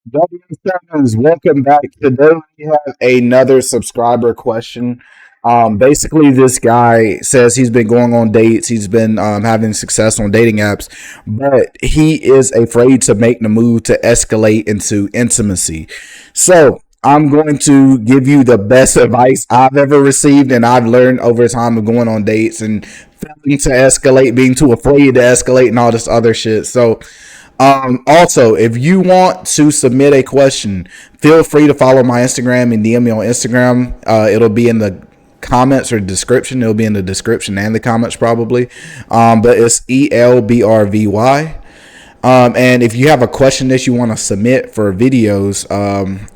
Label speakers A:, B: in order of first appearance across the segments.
A: W7s, welcome back. Today we have another subscriber question. Basically, this guy says he's been going on dates, he's been having success on dating apps, but he is afraid to make the move to escalate into intimacy. So, I'm going to give you the best advice I've ever received, and I've learned over time of going on dates and failing to escalate, being too afraid to escalate, and all this other shit. So, also, if you want to submit a question, feel free to follow my Instagram and DM me on Instagram. It'll be in the comments or description. It'll be in the description and the comments probably. But it's ELBRVY. And if you have a question that you want to submit for videos,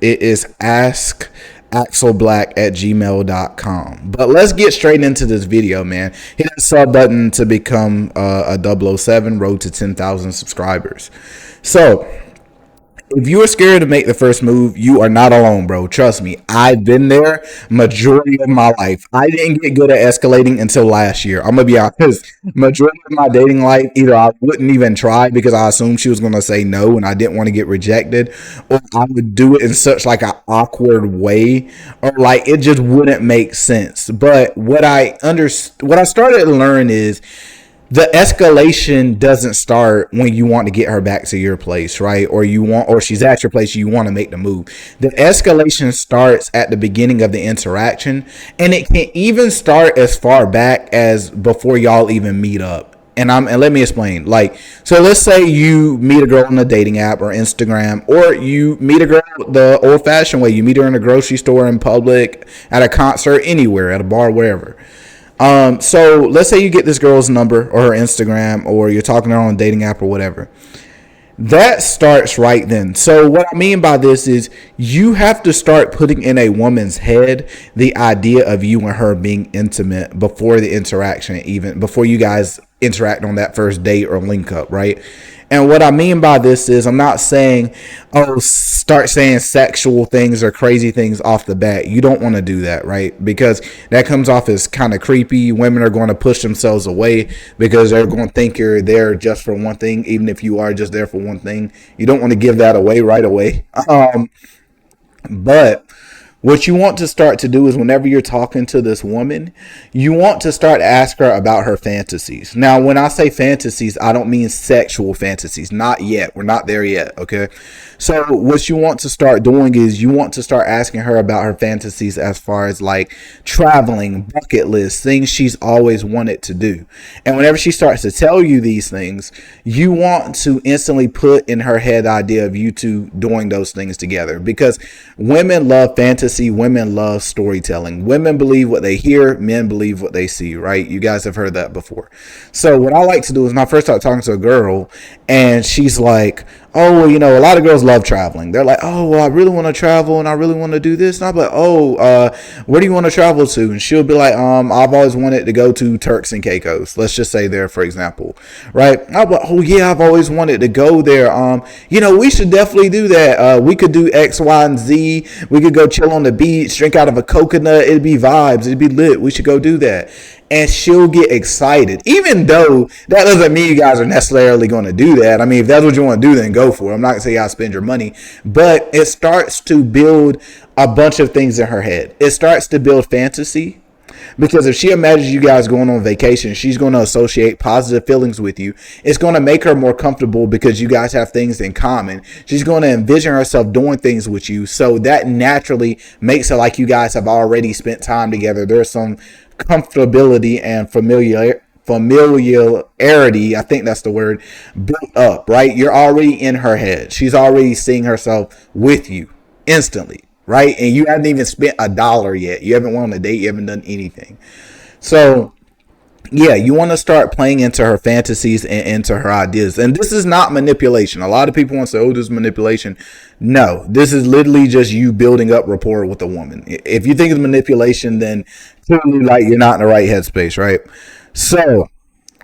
A: it is askaxlblack at gmail.com. But let's get straight into this video, man. Hit the sub button to become a 007 road to 10,000 subscribers. So, if you are scared to make the first move, you are not alone, bro. Trust me. I've been there majority of my life. I didn't get good at escalating until last year. I'm going to be honest. Majority of my dating life, either I wouldn't even try because I assumed she was going to say no and I didn't want to get rejected, or I would do it in such like an awkward way, or like it just wouldn't make sense. But what I started to learn is the escalation doesn't start when you want to get her back to your place, right? Or she's at your place, you want to make the move. The escalation starts at the beginning of the interaction, and it can even start as far back as before y'all even meet up. And let me explain. Like, so let's say you meet a girl on a dating app or Instagram, or you meet a girl the old fashioned way. You meet her in a grocery store, in public, at a concert, anywhere, at a bar, wherever. So let's say you get this girl's number or her Instagram, or you're talking to her on a dating app or whatever. That starts right then. So what I mean by this is you have to start putting in a woman's head the idea of you and her being intimate before the interaction, even before you guys interact on that first date or link up, right? And what I mean by this is I'm not saying, oh, start saying sexual things or crazy things off the bat. You don't want to do that, right? Because that comes off as kind of creepy. Women are going to push themselves away because they're going to think you're there just for one thing, even if you are just there for one thing. You don't want to give that away right away. But what you want to start to do is whenever you're talking to this woman, you want to start asking her about her fantasies. Now, when I say fantasies, I don't mean sexual fantasies. Not yet. We're not there yet, okay? So what you want to start doing is you want to start asking her about her fantasies as far as like traveling, bucket lists, things she's always wanted to do. And whenever she starts to tell you these things, you want to instantly put in her head the idea of you two doing those things together, because women love fantasy. Women love storytelling. Women believe what they hear. Men believe what they see, right? You guys have heard that before. So what I like to do is when I first start talking to a girl and she's like, oh, well, a lot of girls love traveling. They're like, oh, well, I really want to travel and I really want to do this. And I'm like, oh, where do you want to travel to? And she'll be like, I've always wanted to go to Turks and Caicos. Let's just say there, for example, right? I'm like, oh, yeah, I've always wanted to go there. We should definitely do that. We could do X, Y, and Z. We could go chill on the beach, drink out of a coconut. It'd be vibes. It'd be lit. We should go do that. And she'll get excited, even though that doesn't mean you guys are necessarily going to do that. I mean, if that's what you want to do, then go for it. I'm not going to say y'all spend your money, but it starts to build a bunch of things in her head. It starts to build fantasy, because if she imagines you guys going on vacation, she's going to associate positive feelings with you. It's going to make her more comfortable because you guys have things in common. She's going to envision herself doing things with you. So that naturally makes it like you guys have already spent time together. There's some comfortability and familiarity, I think that's the word, built up, right? You're already in her head. She's already seeing herself with you instantly, right? And you haven't even spent $1 yet. You haven't went on a date. You haven't done anything. So yeah, you want to start playing into her fantasies and into her ideas. And this is not manipulation. A lot of people want to say, oh, this is manipulation. No, this is literally just you building up rapport with a woman. If you think it's manipulation, then clearly like you're not in the right headspace, right? So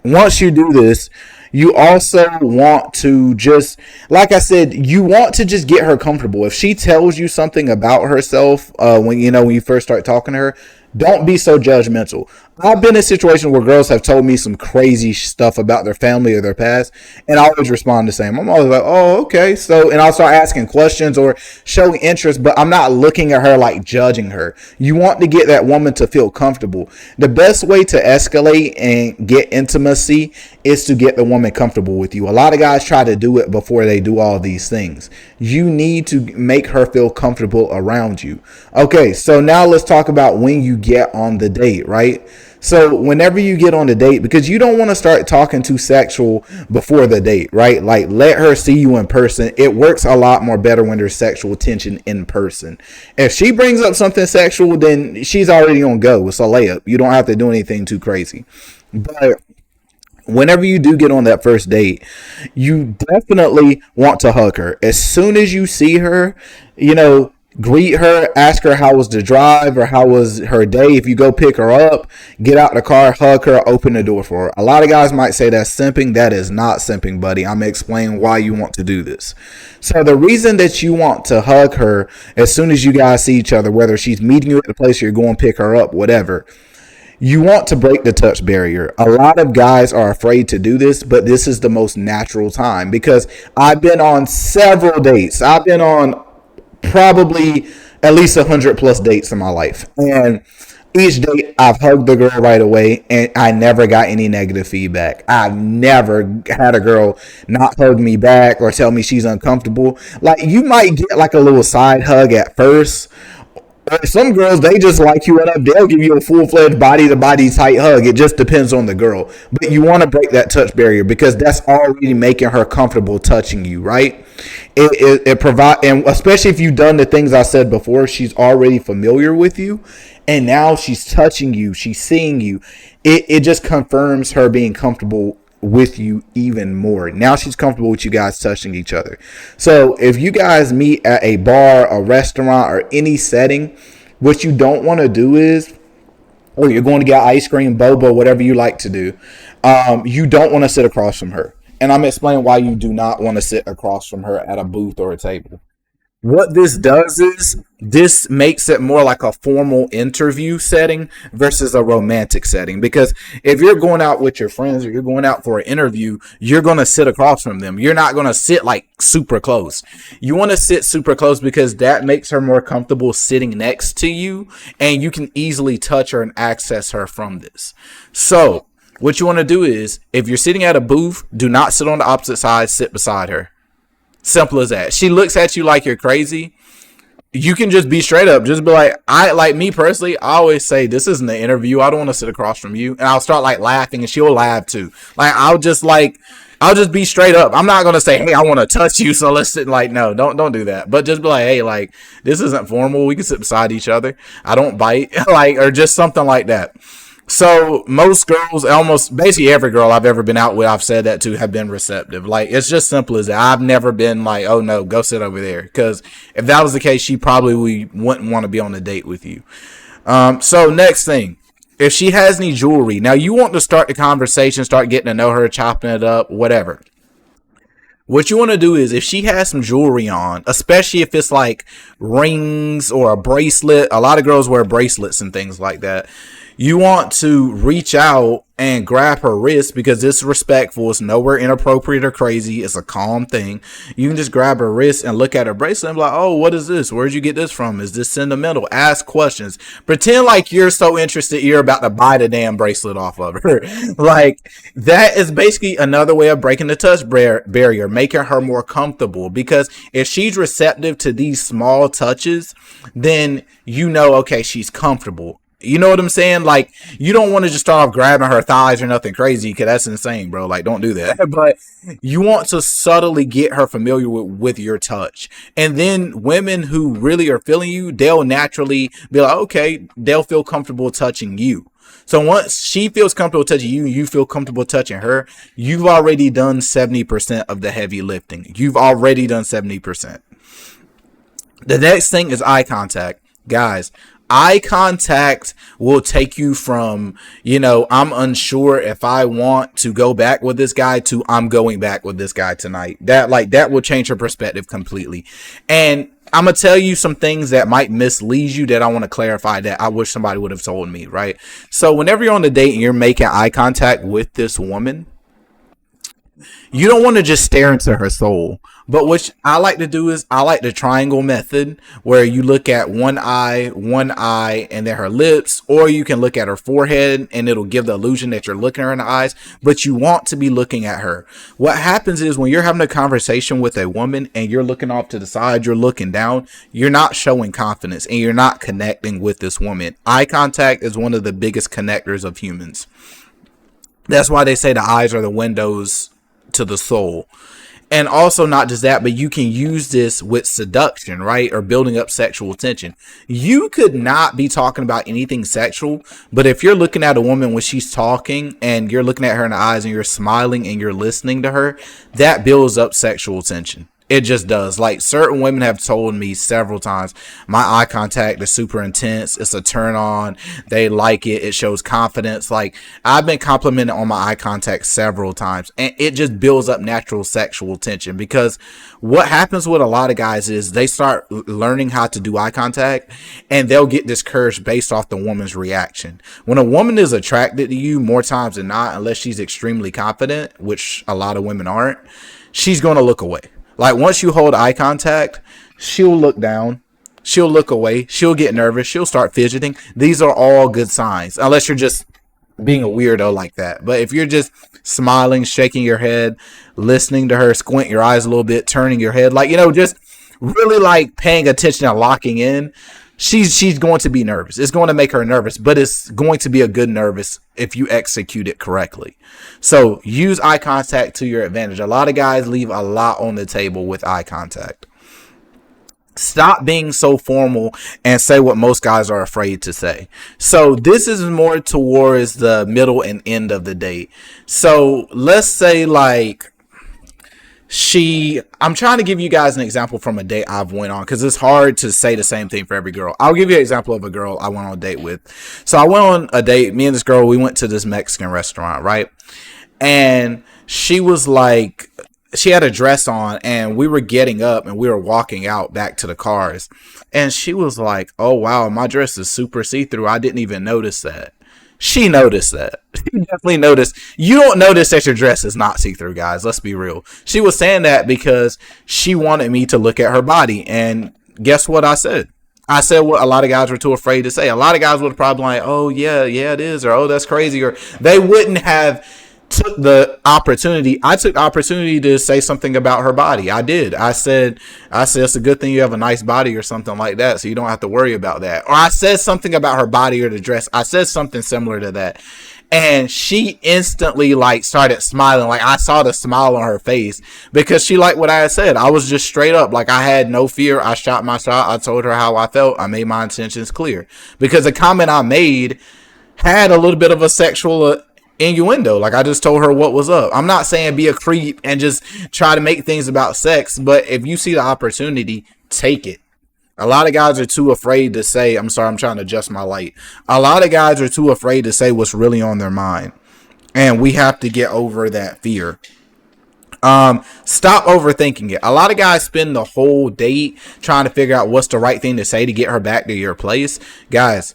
A: once you do this, you also want to just, like I said, you want to just get her comfortable. If she tells you something about herself when you first start talking to her, Don't be so judgmental. I've been in situations where girls have told me some crazy stuff about their family or their past, and I always respond the same. I'm always like, oh, okay. So, and I'll start asking questions or showing interest, but I'm not looking at her like judging her. You want to get that woman to feel comfortable. The best way to escalate and get intimacy is to get the woman comfortable with you. A lot of guys try to do it before they do all these things. You need to make her feel comfortable around you. Okay, so now let's talk about when you get on the date, right? So whenever you get on the date, because you don't want to start talking too sexual before the date, right? Like, let her see you in person. It works a lot more better when there's sexual tension in person. If she brings up something sexual, then she's already on go. It's a layup. You don't have to do anything too crazy. But whenever you do get on that first date, you definitely want to hug her. As soon as you see her, greet her, ask her how was the drive or how was her day. If you go pick her up, get out the car, hug her, open the door for her. A lot of guys might say that's simping. That is not simping, buddy. I'm going to explain why you want to do this. So the reason that you want to hug her as soon as you guys see each other, whether she's meeting you at the place or you're going to pick her up, whatever, you want to break the touch barrier. A lot of guys are afraid to do this, but this is the most natural time, because I've been on several dates. I've been on probably at least 100 plus dates in my life, and each date I've hugged the girl right away, and I never got any negative feedback. I've never had a girl not hug me back or tell me she's uncomfortable. Like, you might get like a little side hug at first. Some girls, they just like you up. They'll give you a full-fledged body-to-body tight hug. It just depends on the girl. But you want to break that touch barrier, because that's already making her comfortable touching you, right? It provide, and especially if you've done the things I said before, she's already familiar with you, and now she's touching you, she's seeing you. It just confirms her being comfortable with you even more. Now she's comfortable with you guys touching each other. So if you guys meet at a bar, a restaurant, or any setting, what you don't want to do is, or you're going to get ice cream, boba, whatever you like to do, you don't want to sit across from her. And I'm explaining why you do not want to sit across from her at a booth or a table. What this does is this makes it more like a formal interview setting versus a romantic setting. Because if you're going out with your friends or you're going out for an interview, you're going to sit across from them. You're not going to sit like super close. You want to sit super close because that makes her more comfortable sitting next to you, and you can easily touch her and access her from this. So what you want to do is, if you're sitting at a booth, do not sit on the opposite side, sit beside her. Simple as that. She looks at you like you're crazy. You can just be straight up. Just be like me personally, I always say, this isn't an interview. I don't want to sit across from you. And I'll start like laughing, and she'll laugh too. Like, I'll just be straight up. I'm not going to say, hey, I want to touch you, so let's sit. Like, no, don't do that. But just be like, hey, like, this isn't formal. We can sit beside each other. I don't bite. Like, or just something like that. So most girls, almost basically every girl I've ever been out with, I've said that to, have been receptive. Like, it's just simple as that. I've never been like, oh no, go sit over there. Because if that was the case, she probably wouldn't want to be on a date with you. So next thing, if she has any jewelry, now you want to start the conversation, start getting to know her, chopping it up, whatever. What you want to do is, if she has some jewelry on, especially if it's like rings or a bracelet, a lot of girls wear bracelets and things like that. You want to reach out and grab her wrist, because it's respectful. It's nowhere inappropriate or crazy. It's a calm thing. You can just grab her wrist and look at her bracelet and be like, oh, what is this? Where'd you get this from? Is this sentimental? Ask questions. Pretend like you're so interested you're about to buy the damn bracelet off of her. Like, that is basically another way of breaking the touch barrier, making her more comfortable. Because if she's receptive to these small touches, then okay, she's comfortable. You know what I'm saying? Like, you don't want to just start off grabbing her thighs or nothing crazy, because that's insane, bro. Like, don't do that. But you want to subtly get her familiar with your touch. And then women who really are feeling you, they'll naturally be like, okay, they'll feel comfortable touching you. So once she feels comfortable touching you, you feel comfortable touching her, you've already done 70% of the heavy lifting. You've already done 70%. The next thing is eye contact. Guys, eye contact will take you from, I'm unsure if I want to go back with this guy, to I'm going back with this guy tonight. That will change her perspective completely. And I'm gonna tell you some things that might mislead you that I want to clarify that I wish somebody would have told me, right? So whenever you're on a date and you're making eye contact with this woman, you don't want to just stare into her soul. But what I like to do is I like the triangle method where you look at one eye, and then her lips, or you can look at her forehead and it'll give the illusion that you're looking at her in the eyes, but you want to be looking at her. What happens is when you're having a conversation with a woman and you're looking off to the side, you're looking down, you're not showing confidence and you're not connecting with this woman. Eye contact is one of the biggest connectors of humans. That's why they say the eyes are the windows to the soul. And also, not just that, but you can use this with seduction, right? Or building up sexual tension. You could not be talking about anything sexual, but if you're looking at a woman when she's talking and you're looking at her in the eyes and you're smiling and you're listening to her, that builds up sexual tension. It just does. Like, certain women have told me several times, my eye contact is super intense. It's a turn on. They like it. It shows confidence. Like, I've been complimented on my eye contact several times, and it just builds up natural sexual tension, because what happens with a lot of guys is they start learning how to do eye contact and they'll get discouraged based off the woman's reaction. When a woman is attracted to you, more times than not, unless she's extremely confident, which a lot of women aren't, she's going to look away. Like, once you hold eye contact, she'll look down, she'll look away, she'll get nervous, she'll start fidgeting. These are all good signs, unless you're just being a weirdo like that. But if you're just smiling, shaking your head, listening to her, squint your eyes a little bit, turning your head, like, just really like paying attention and locking in, she's going to be nervous. It's going to make her nervous, but it's going to be a good nervous if you execute it correctly. So use eye contact to your advantage. A lot of guys leave a lot on the table with eye contact. Stop being so formal and say what most guys are afraid to say. So this is more towards the middle and end of the date. So let's say, like, I'm trying to give you guys an example from a date I've went on, because it's hard to say the same thing for every girl. I'll give you an example of a girl I went on a date with. So I went on a date, me and this girl, we went to this Mexican restaurant, right? And she was like, she had a dress on, and we were getting up and we were walking out back to the cars. And she was like, oh wow, my dress is super see-through. I didn't even notice that. She noticed that. She definitely noticed. You don't notice that your dress is not see-through, guys. Let's be real. She was saying that because she wanted me to look at her body. And guess what I said? I said what a lot of guys were too afraid to say. A lot of guys would have probably been like, oh, yeah, it is. Or, oh, that's crazy. Or they wouldn't have took the opportunity. I took the opportunity to say something about her body. I did. I said it's a good thing you have a nice body or something like that, so you don't have to worry about that. Or I said something about her body or the dress. I said something similar to that. And she instantly like started smiling. Like, I saw the smile on her face because she liked what I had said. I was just straight up. Like, I had no fear. I shot my shot. I told her how I felt. I made my intentions clear, because the comment I made had a little bit of a sexual innuendo. Like, I just told her what was up. I'm not saying be a creep and just try to make things about sex, but if you see the opportunity, take it. A lot of guys are too afraid to say, I'm sorry, I'm trying to adjust my light. A lot of guys are too afraid to say what's really on their mind, and we have to get over that fear. Stop overthinking it. A lot of guys spend the whole date trying to figure out what's the right thing to say to get her back to your place. Guys,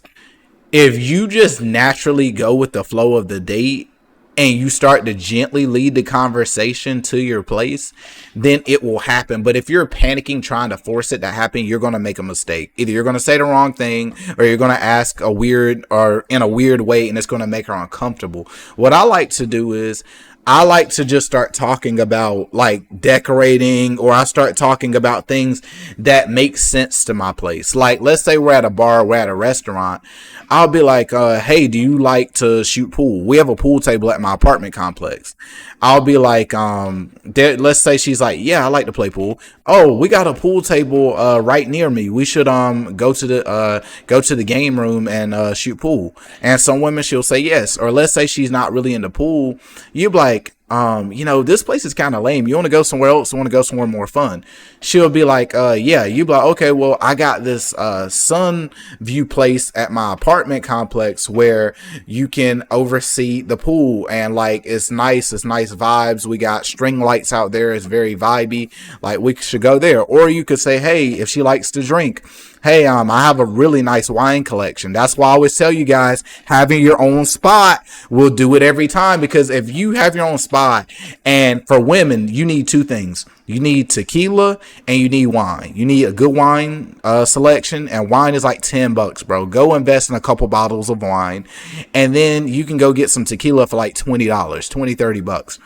A: if you just naturally go with the flow of the date and you start to gently lead the conversation to your place, then it will happen. But if you're panicking trying to force it to happen, you're going to make a mistake. Either you're going to say the wrong thing, or you're going to ask in a weird way, and it's going to make her uncomfortable. What I like to do is I like to just start talking about like decorating, or I start talking about things that make sense to my place. Like, let's say we're at a bar, we're at a restaurant. I'll be like, hey, do you like to shoot pool? We have a pool table at my apartment complex. I'll be like, let's say she's like, yeah, I like to play pool. Oh, we got a pool table right near me. We should go to the game room and shoot pool. And some women, she'll say yes. Or let's say she's not really into pool. You're like, this place is kind of lame. You want to go somewhere else? You want to go somewhere more fun? She'll be like, yeah. You be like, okay, well, I got this sun view place at my apartment complex where you can oversee the pool, and like it's nice vibes. We got string lights out there. It's very vibey. Like, we should go there. Or you could say, hey, if she likes to drink, hey, I have a really nice wine collection. That's why I always tell you guys, having your own spot will do it every time. Because if you have your own spot, and for women, you need two things. You need tequila and you need wine. You need a good wine selection, and wine is like $10, bro. Go invest in a couple bottles of wine, and then you can go get some tequila for like $20, $30.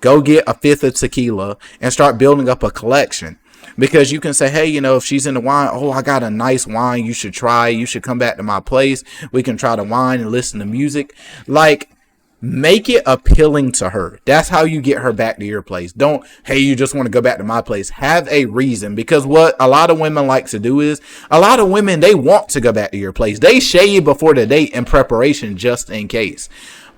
A: Go get a fifth of tequila and start building up a collection. Because you can say, hey, if she's into wine, oh, I got a nice wine you should try. You should come back to my place. We can try the wine and listen to music. Like, make it appealing to her. That's how you get her back to your place. Don't, hey, you just want to go back to my place. Have a reason. Because what a lot of women like to do is, a lot of women, they want to go back to your place. They shave before the date in preparation just in case.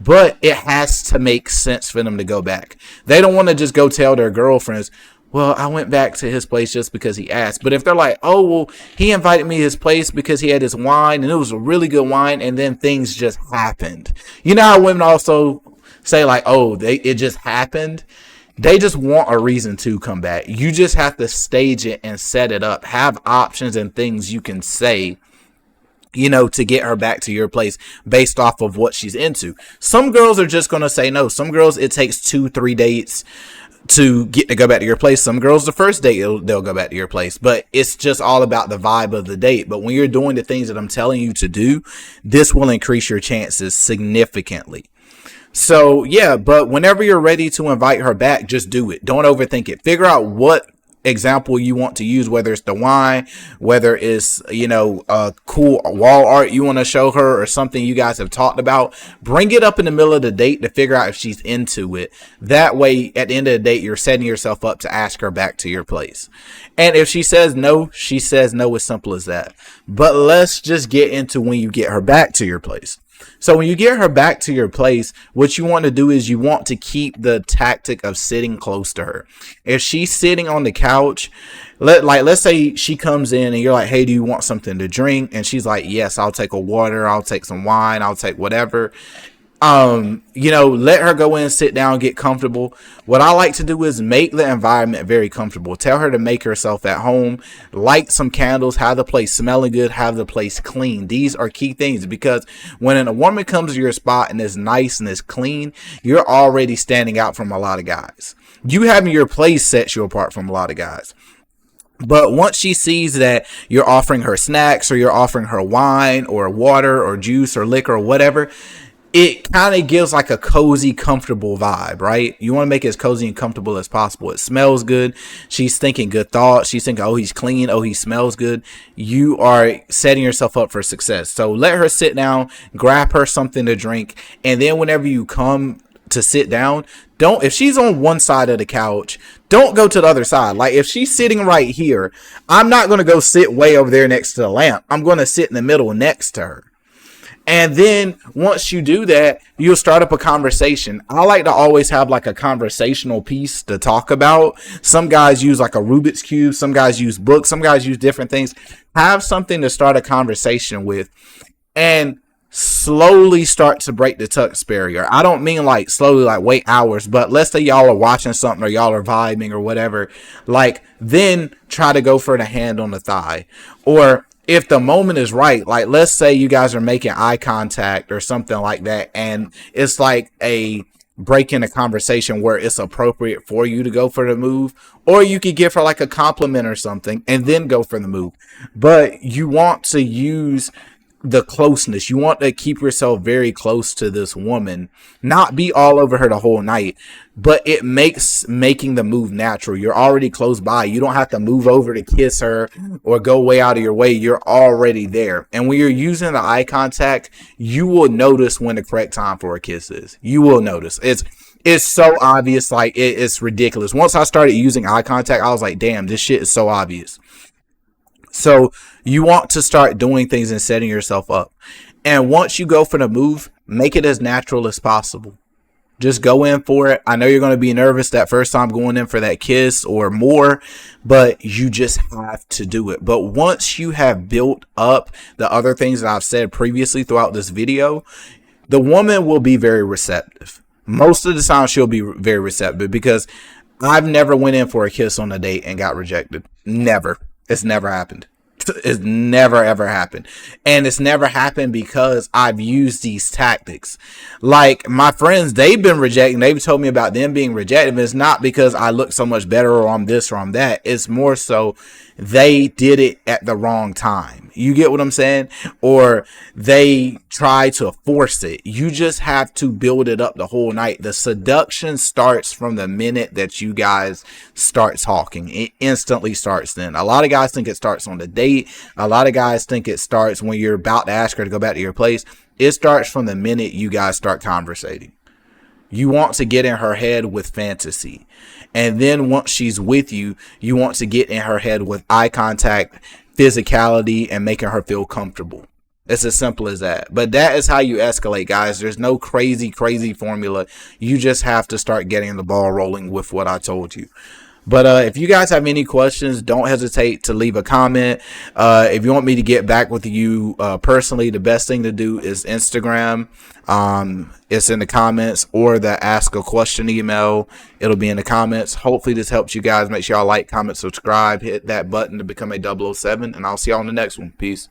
A: But it has to make sense for them to go back. They don't want to just go tell their girlfriends, well, I went back to his place just because he asked. But if they're like, oh, well, he invited me to his place because he had his wine and it was a really good wine, and then things just happened. You know how women also say like, oh, it just happened? They just want a reason to come back. You just have to stage it and set it up. Have options and things you can say, to get her back to your place based off of what she's into. Some girls are just going to say no. Some girls, it takes 2-3 dates to get to go back to your place. Some girls, the first date, they'll go back to your place. But it's just all about the vibe of the date. But when you're doing the things that I'm telling you to do, this will increase your chances significantly. So yeah, but whenever you're ready to invite her back, just do it. Don't overthink it. Figure out what example you want to use, whether it's the wine, whether it's a cool wall art you want to show her, or something you guys have talked about. Bring it up in the middle of the date to figure out if she's into it. That way, at the end of the date, you're setting yourself up to ask her back to your place. And if she says no, she says no. As simple as that. But let's just get into when you get her back to your place. So when you get her back to your place, what you want to do is you want to keep the tactic of sitting close to her. If she's sitting on the couch, let's say she comes in and you're like, hey, do you want something to drink? And she's like, yes, I'll take a water. I'll take some wine. I'll take whatever. Let her go in, sit down, get comfortable. What I like to do is make the environment very comfortable. Tell her to make herself at home, light some candles, have the place smelling good, have the place clean. These are key things, because when a woman comes to your spot and is nice and is clean, you're already standing out from a lot of guys. You having your place sets you apart from a lot of guys. But once she sees that you're offering her snacks, or you're offering her wine or water or juice or liquor or whatever, it kind of gives like a cozy, comfortable vibe, right? You want to make it as cozy and comfortable as possible. It smells good. She's thinking good thoughts. She's thinking, oh, he's clean. Oh, he smells good. You are setting yourself up for success. So let her sit down, grab her something to drink. And then whenever you come to sit down, if she's on one side of the couch, don't go to the other side. Like, if she's sitting right here, I'm not going to go sit way over there next to the lamp. I'm going to sit in the middle next to her. And then once you do that, you'll start up a conversation. I like to always have like a conversational piece to talk about. Some guys use like a Rubik's Cube. Some guys use books. Some guys use different things. Have something to start a conversation with, and slowly start to break the touch barrier. I don't mean like slowly, like wait hours, but let's say y'all are watching something or y'all are vibing or whatever. Like, then try to go for the hand on the thigh. Or if the moment is right, like let's say you guys are making eye contact or something like that, and it's like a break in a conversation where it's appropriate for you to go for the move, or you could give her like a compliment or something and then go for the move. But you want to use the closeness. You want to keep yourself very close to this woman, not be all over her the whole night, but it makes making the move natural. You're already close by. You don't have to move over to kiss her or go way out of your way. You're already there. And when you're using the eye contact, you will notice when the correct time for a kiss is. You will notice. It's so obvious. Like, it's ridiculous. Once I started using eye contact, I was like, damn, this shit is so obvious. So you want to start doing things and setting yourself up. And once you go for the move, make it as natural as possible. Just go in for it. I know you're going to be nervous that first time going in for that kiss or more, but you just have to do it. But once you have built up the other things that I've said previously throughout this video, the woman will be very receptive. Most of the time she'll be very receptive, because I've never went in for a kiss on a date and got rejected. Never. It's never happened. It's never ever happened. And it's never happened because I've used these tactics. Like my friends, they've been rejected. They've told me about them being rejected. It's not because I look so much better or I'm this or I'm that. It's more so they did it at the wrong time. You get what I'm saying? Or they try to force it. You just have to build it up the whole night. The seduction starts from the minute that you guys start talking. It instantly starts then. A lot of guys think it starts on the date. A lot of guys think it starts when you're about to ask her to go back to your place. It starts from the minute you guys start conversating. You want to get in her head with fantasy. And then once she's with you, you want to get in her head with eye contact, physicality, and making her feel comfortable. It's as simple as that. But that is how you escalate, guys. There's no crazy formula. You just have to start getting the ball rolling with what I told you. But if you guys have any questions, don't hesitate to leave a comment. If you want me to get back with you personally, the best thing to do is Instagram. It's in the comments, or the ask a question email. It'll be in the comments. Hopefully this helps you guys. Make sure y'all like, comment, subscribe, hit that button to become a 007, and I'll see y'all on the next one. Peace.